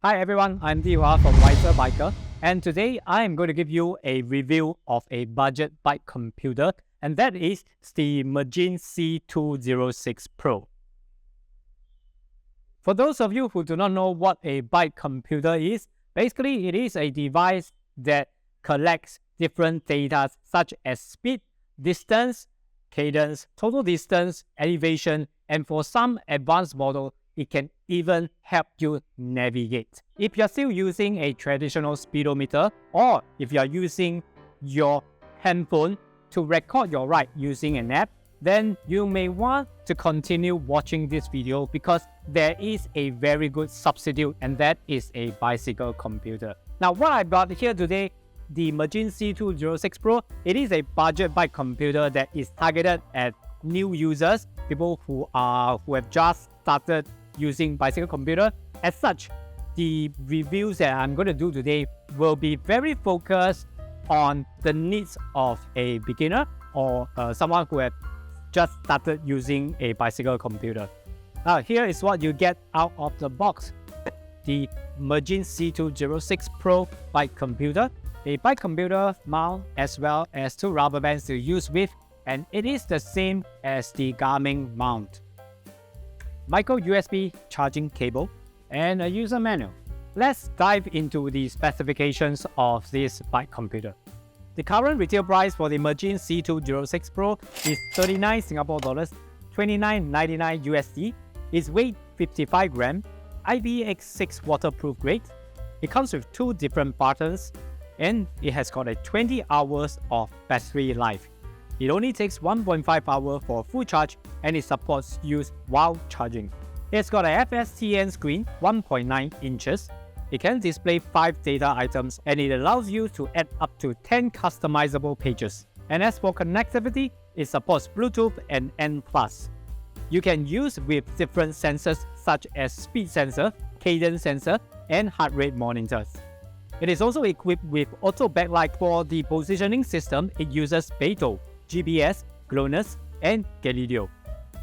Hi everyone, I'm Diwa from Wiser Biker, and today I am going to give you a review of a budget bike computer, and that is the Magene C206 Pro. For those of you who do not know what a bike computer is, basically it is a device that collects different data such as speed, distance, cadence, total distance, elevation, and for some advanced model, it can even help you navigate. If you're still using a traditional speedometer, or if you're using your handphone to record your ride using an app, then you may want to continue watching this video because there is a very good substitute, and that is a bicycle computer. Now, what I brought here today, the Magene C206 Pro, it is a budget bike computer that is targeted at new users, people who have just started using bicycle computer. As such, the reviews that I'm going to do today will be very focused on the needs of a beginner or someone who has just started using a bicycle computer. Now, here is what you get out of the box. The Magene C206 Pro bike computer, a bike computer mount as well as two rubber bands to use with, and it is the same as the Garmin mount. Micro USB charging cable, and a user manual. Let's dive into the specifications of this bike computer. The current retail price for the Magene C206 Pro is 39 Singapore dollars, 29.99 USD. Its weight 55 grams, IPX6 waterproof grade. It comes with two different buttons, and it has got a 20 hours of battery life. It only takes 1.5 hours for a full charge, and it supports use while charging. It's got a FSTN screen, 1.9 inches. It can display 5 data items, and it allows you to add up to 10 customizable pages. And as for connectivity, it supports Bluetooth and N+. You can use with different sensors such as speed sensor, cadence sensor, and heart rate monitors. It is also equipped with auto backlight. For the positioning system, it uses Beidou, GPS, GLONASS, and Galileo.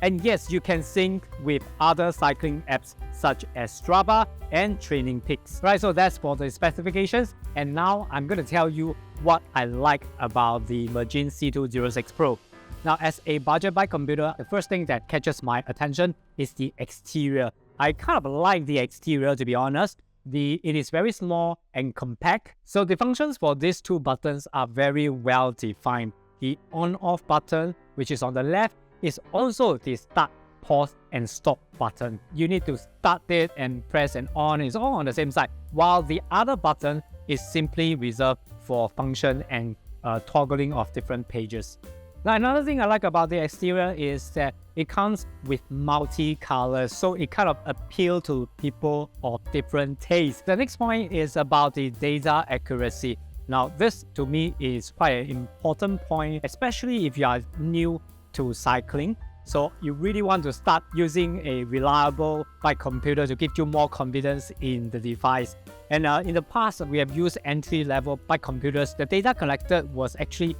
And yes, you can sync with other cycling apps such as Strava and Training Peaks. Right, so that's for the specifications. And now I'm going to tell you what I like about the Magene C206 Pro. Now, as a budget bike computer, the first thing that catches my attention is the exterior. I kind of like the exterior, to be honest. It is very small and compact. So the functions for these two buttons are very well defined. The on-off button, which is on the left, is also the start, pause, and stop button. You need to start it and press and on. It's all on the same side. While the other button is simply reserved for function and toggling of different pages. Now, another thing I like about the exterior is that it comes with multi-colors, so it kind of appeals to people of different tastes. The next point is about the data accuracy. Now, this to me is quite an important point, especially if you are new to cycling. So you really want to start using a reliable bike computer to give you more confidence in the device. And in the past, we have used entry-level bike computers. The data collected was actually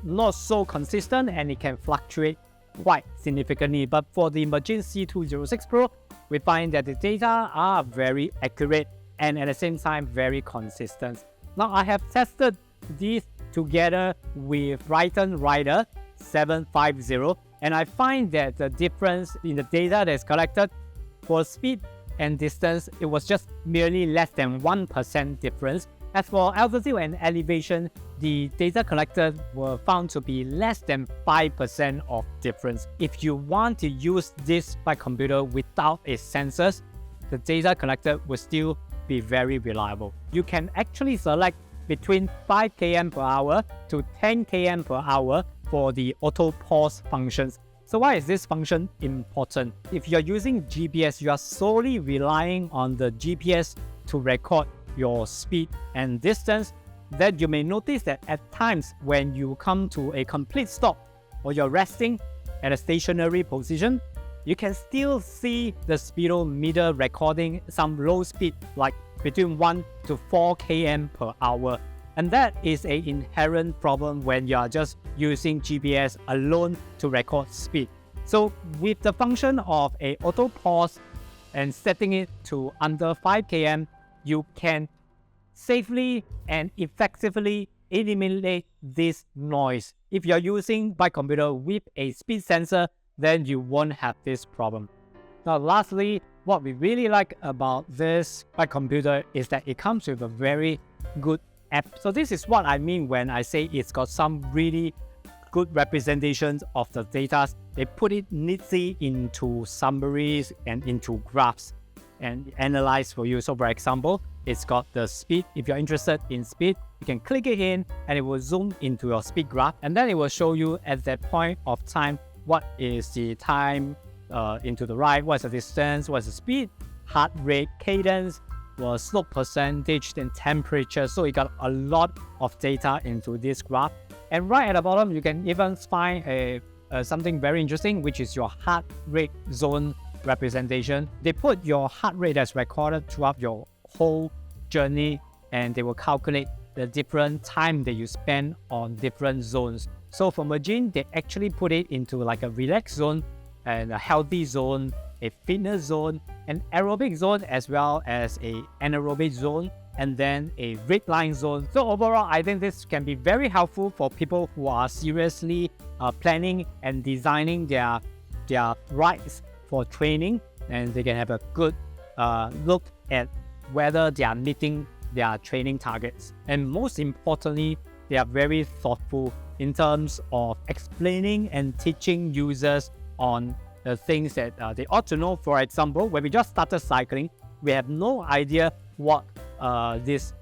not so consistent, and it can fluctuate quite significantly. But for the Magene C206 Pro, we find that the data are very accurate and at the same time very consistent. Now, I have tested these together with Riden Rider 750, and I find that the difference in the data that is collected for speed and distance, it was just merely less than 1% difference. As for altitude and elevation, the data collected were found to be less than 5% of difference. If you want to use this bike computer without its sensors, the data collected will still be very reliable. You can actually select between 5 km per hour to 10 km per hour for the auto pause functions. So why is this function important? If you're using GPS, you are solely relying on the GPS to record your speed and distance. Then you may notice that at times when you come to a complete stop or you're resting at a stationary position, you can still see the speedometer recording some low speed like between 1 to 4 km per hour. And that is an inherent problem when you are just using GPS alone to record speed. So with the function of a auto pause and setting it to under 5 km, you can safely and effectively eliminate this noise. If you're using bike computer with a speed sensor, then you won't have this problem. Now lastly, what we really like about this bike computer is that it comes with a very good app. So this is what I mean when I say it's got some really good representations of the data. They put it neatly into summaries and into graphs and analyze for you. So for example, it's got the speed. If you're interested in speed, you can click it in and it will zoom into your speed graph, and then it will show you at that point of time what is the time into the right, what's the distance, what's the speed, heart rate, cadence, slope percentage, and temperature. So you got a lot of data into this graph. And right at the bottom, you can even find something very interesting, which is your heart rate zone representation. They put your heart rate as recorded throughout your whole journey, and they will calculate the different time that you spend on different zones. So for Magene, they actually put it into like a relaxed zone, and a healthy zone, a fitness zone, an aerobic zone, as well as a anaerobic zone, and then a red line zone. So overall, I think this can be very helpful for people who are seriously planning and designing their rides for training, and they can have a good look at whether they are meeting their training targets. And most importantly, they are very thoughtful in terms of explaining and teaching users on the things that they ought to know. For example, when we just started cycling, we have no idea what this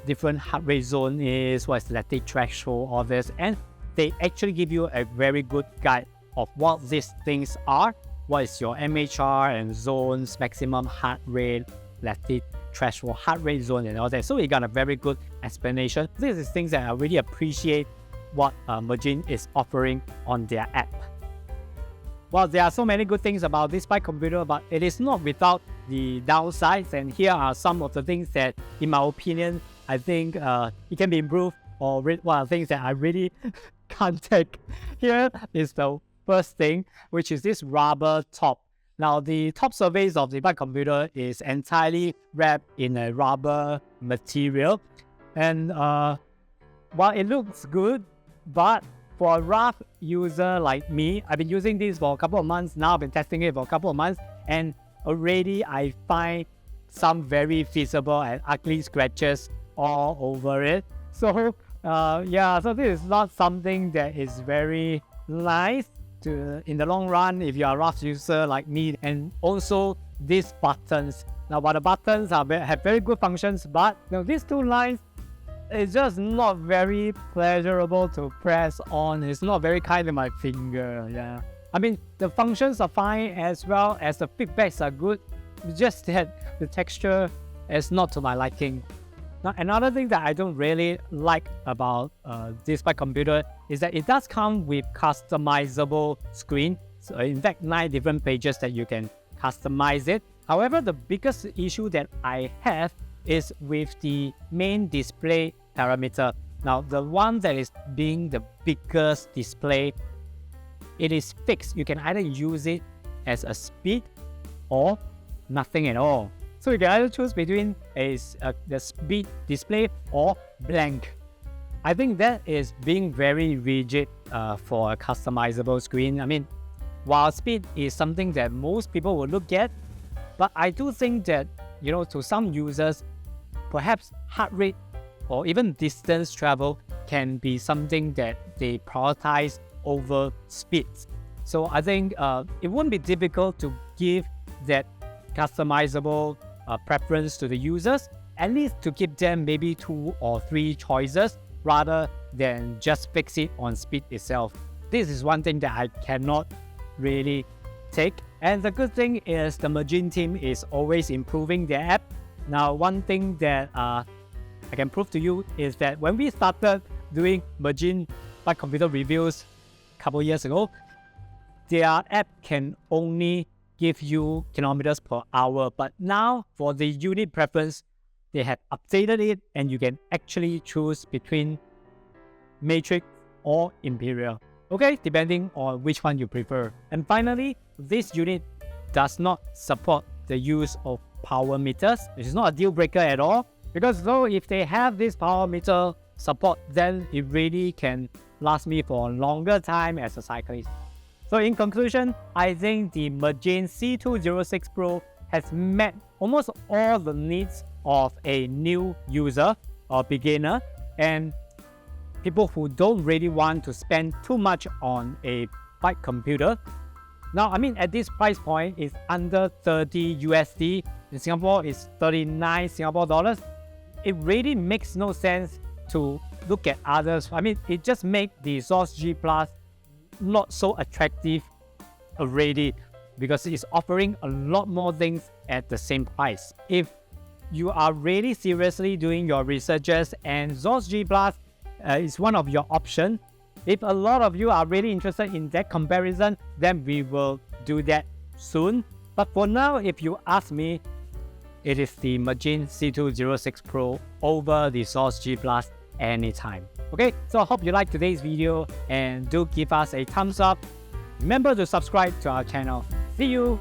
different heart rate zone is, what is lactate threshold, all this, and they actually give you a very good guide of what these things are. What is your MHR and zones, maximum heart rate, lactate threshold, heart rate zone, and all that. So we got a very good explanation. This is things that I really appreciate what Magene is offering on their app. Well, there are so many good things about this bike computer, but it is not without the downsides. And here are some of the things that, in my opinion, I think it can be improved, or one of the things that I really can't take. Here is the first thing, which is this rubber top. Now, the top surface of the bike computer is entirely wrapped in a rubber material. And while it looks good, but for a rough user like me, I've been using this for a couple of months now. I've been testing it for a couple of months, and already I find some very visible and ugly scratches all over it. So yeah, so this is not something that is very nice in the long run if you're a rough user like me. And also these buttons. Now, while the buttons have very good functions, but these two lines, it's just not very pleasurable to press on. It's not very kind of my finger. Yeah, I mean, the functions are fine as well as the feedbacks are good. It's just that the texture is not to my liking. Now, another thing that I don't really like about this bike computer is that it does come with customizable screen. So in fact, 9 different pages that you can customize it. However, the biggest issue that I have is with the main display parameter. Now, the one that is being the biggest display, it is fixed. You can either use it as a speed or nothing at all. So you can either choose between the speed display or blank. I think that is being very rigid for a customizable screen. I mean, while speed is something that most people will look at, but I do think that, to some users, perhaps heart rate or even distance travel can be something that they prioritize over speed. So I think it wouldn't be difficult to give that customizable preference to the users, at least to give them maybe 2 or 3 choices rather than just fix it on speed itself. This is one thing that I cannot really take. And the good thing is the Magene team is always improving their app. Now, one thing that I can prove to you is that when we started doing Magene bike computer reviews a couple years ago, their app can only give you kilometers per hour. But now, for the unit preference, they have updated it, and you can actually choose between Matrix or Imperial. Okay, depending on which one you prefer. And finally, this unit does not support the use of power meters, which is not a deal breaker at all, because though if they have this power meter support, then it really can last me for a longer time as a cyclist. So in conclusion, I think the Magene C206 Pro has met almost all the needs of a new user or beginner and people who don't really want to spend too much on a bike computer. Now, I mean, at this price point, it's under 30 USD. In Singapore, it's 39 Singapore dollars. It really makes no sense to look at others. I mean, it just makes the Xoss G Plus not so attractive already because it's offering a lot more things at the same price. If you are really seriously doing your researches and Xoss G Plus is one of your options, if a lot of you are really interested in that comparison, then we will do that soon. But for now, if you ask me, it is the Magene C206 Pro over the Xoss G Plus anytime. Okay, so I hope you liked today's video and do give us a thumbs up. Remember to subscribe to our channel. See you